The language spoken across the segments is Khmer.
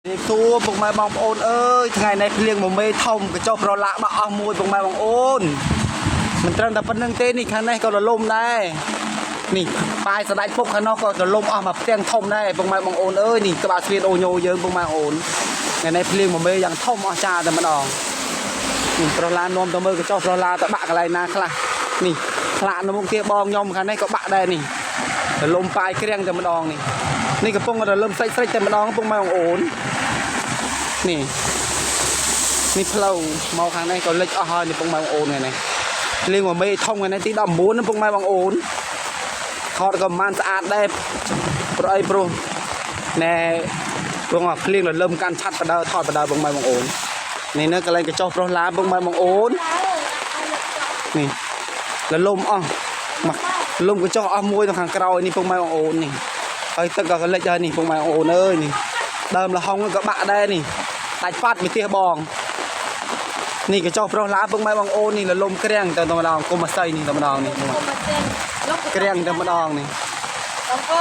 សួរពុកម៉ែបងប្អូនអើយថ្ងៃនេះភ្លៀងមកមេធំកញ្ចុះប្រឡាក់បាក់អស់មួយពុកម៉ែបងប្អូនមិនត្រឹមតែប៉ុណ្្នឹងទេនេះខាងនេះក៏រលំដែរនេះប៉ាយស្ដាច់ពុកខាងនោះក៏រលំអស់មកផ្ទាំងធំដែរពុកម៉ែបងប្អូនអើយនេះក្បាលស្វៀនអូញូយើងពុកម៉ែបងប្អូនថ្ងៃនេះភ្លៀងមកមេយ៉ាងធំអស្ចារ្យតែម្ដងនេះប្រឡានាំទៅមើលកញ្ចុះប្រឡាទៅបាក់កន្លែងណាខ្លះនេះខ្លាក់នៅមុខទៀតបងខ្ញុំខាងនេះក៏បាក់ដែរនេះរលំប៉ាយក្រៀងតែម្ដងនេះកំពុងរលំស្រិចតែម្ដងពុកម៉ែបងប្អូននេះផ្លូវមកខាងនេះក៏លិចអស់ហើយនេះពុកម៉ែបងប្អូនថ្ងៃនេះភ្លៀងមកមេធំថ្ងៃនេះទី19ណាពុកម៉ែបងប្អូនថតក៏មិនស្អាតដែរព្រោះអីព្រោះណែព្រោះភ្លៀងរលឹមកាន់ឆាត់បដើថតបដើពុកម៉ែបងប្អូននេះនៅកន្លែងកញ្ចុះប្រុសឡាពុកម៉ែបងប្អូននេះរលំអស់មកលំកញ្ចុះអស់មួយនៅខាងក្រោយនេះពុកម៉ែបងប្អូននេះហើយទឹកក៏លិចហើយនេះពុកម៉ែបងប្អូនអើយនេះដើមលហុងក៏បាក់ដែរនេះដាច់ប៉ាត់វិទ្យាបងនេះកញ្ចុះប្រុសឡាពុកម៉ែបងប្អូននេះរលំក្រៀងតែម្ដងគុំអាស័យនេះតែម្ដងនេះក្រៀងតែម្ដងនេះ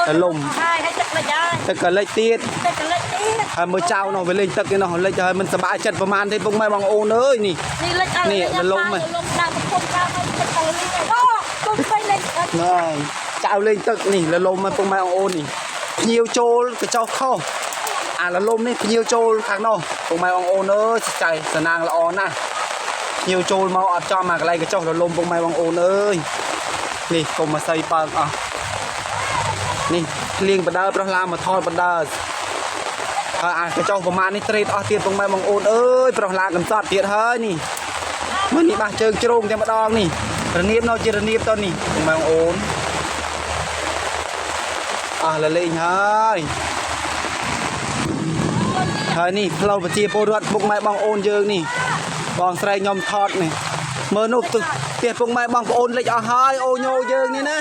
រលំហើយទឹកលិចហើយទឹកក៏លិចទៀតហើយមើលចៅនោះវាលេងទឹកនេះនោះលិចហើយមិនសប្បាយចិត្តប្រហែលទេពុកម៉ែបងប្អូនអើយនេះនេះរលំហ្នឹងចៅលេងទឹកនេះរលំហើយពុកម៉ែបងប្អូននេះភ្ញៀវចូលកញ្ចុះខុសអារលំនេះភ្ញៀវចូលខាងនោះពុកម៉ែបងប្អូនអើយចៃសំណាងល្អណាស់ភ្ញៀវចូលមកអត់ចំមកកន្លែងកញ្ចុះរលំពុកម៉ែបងប្អូនអើយនេះកុំមកស្អីបើកអស់នេះភ្លៀងបដើប្រុសឡាមកថតបដើហើយអាកញ្ចុះប្រមាណនេះត្រេតអស់ទៀតពុកម៉ែបងប្អូនអើយប្រុសឡាកំសត់ទៀតហើយនេះមើលនេះបាសជើងជ្រោងតែម្ដងនេះរនៀបនៅជារនៀបតនេះពុកម៉ែបងប្អូនអស់លលេងហើយនេះផ្លូវប្រជាពលរដ្ឋពុកម៉ែបងប្អូនយើងនេះបងស្រីខ្ញុំថតនេះមើលនោះផ្ទះពុកម៉ែបងប្អូនលិចអស់ហើយអូញូយើងនេះណា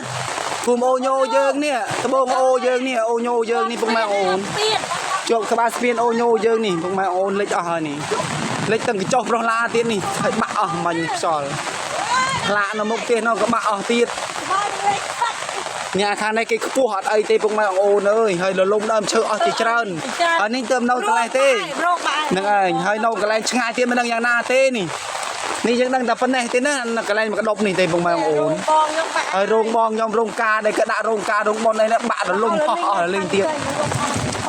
ភូមិអូញូយើងនេះត្បូងអូយើងនេះអូញូយើងនេះពុកម៉ែបងប្អូនជាប់ក្បាលស្ពានអូញូយើងនេះពុកម៉ែបងប្អូនលិចអស់ហើយនេះលិចទាំងកញ្ចុះប្រុសឡាទៀតនេះហើយបាក់អស់មិញខ្យល់ខ្លាក់នៅមុខផ្ទះនោះក៏បាក់អស់ទៀតអ្នកខាងនេះគេខ្ពស់អត់អីទេពុកម៉ែបងប្អូនអើយហើយរលំដើមឈើអស់ជាច្រើនហើយនេះទៅនៅកន្លែងទេហ្នឹងហើយហើយនៅកន្លែងឆ្ងាយទៀតមិនដឹងយ៉ាងណាទេនេះយើងដឹងតែប៉ុណ្ណេះទេណាកន្លែងមកដប់នេះទេពុកម៉ែបងប្អូនហើយរោងបងខ្ញុំរោងការដែលក៏ដាក់រោងការរោងបុននេះបាក់រលំហោះអស់លេងទៀត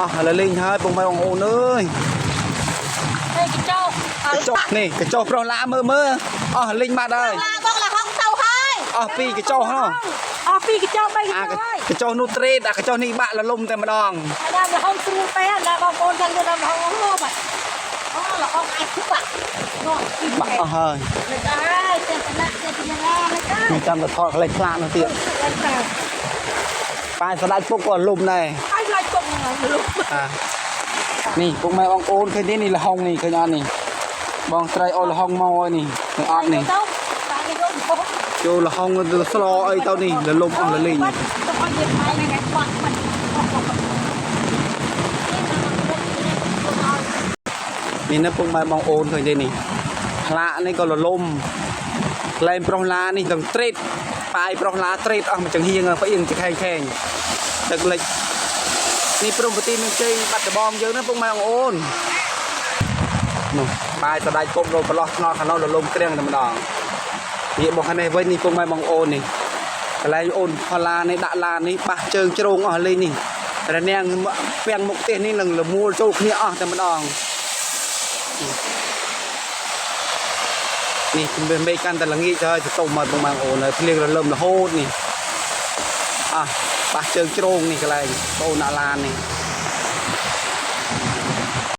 អស់លេងហើយពុកម៉ែបងប្អូនអើយកញ្ចុះនេះកញ្ចុះប្រុសឡាមើលអស់លេងបាត់ហើយអស់ពីរកញ្ចុះនោះអស់ពីរកញ្ចុះ3កញ្ចុះហើយកញ្ចុះនោះត្រេតអាកញ្ចុះនេះបាក់រលំតែម្ដងដល់រហូតស្រួលពេកដល់បងប្អូនចឹងទៅដល់រហូតអូរហូតអាចបាក់បាក់អស់ហើយមិនចាំទៅថតក្លេចខ្លានោះទៀតប៉ាយស្ដាច់ពុកក៏លំដែរប៉ាយស្ដាច់ពុកលំនេះពុកម៉ែបងប្អូនឃើញទេនេះលហុងនេះឃើញអត់នេះបងស្រីអូលហុងមកហើយនេះឃើញអត់នេះចូលលហុងទៅស្លអីទៅនេះលលំអស់លលេងនេះនៅពុកម៉ែបងប្អូនឃើញទេនេះខ្លាក់នេះក៏លលំលែងប្រុសឡានេះទាំងត្រេតប៉ាយប្រុសឡាត្រេតអស់មួយចង្ហៀងផ្អៀងចខែងទឹកលិចនេះព្រំប្រទីមានជ័យបាត់ដបងយើងណាពុកម៉ែបងប្អូននោះប៉ាយស្ដាច់ពុករោប្រឡោះឆ្នោតខាងនោះលលំក្រៀងតែម្ដងនេះបងខាងនេះវិញនេះពុកម៉ែបងប្អូននេះកន្លែងអូនផឡានេះដាក់ឡាននេះបាសជើងជ្រោងអស់លេងនេះរនាំងពាំងមុខផ្ទះនេះនឹងលមួលចូលគ្នាអស់តែម្ដងនេះវាមេកាន់តែល្ងាចទៅហើយទៅមកពុកម៉ែបងប្អូនហើយភ្លៀងរលឹមរហូតនេះបាសជើងជ្រោងនេះកន្លែងអូនដាក់ឡាននេះ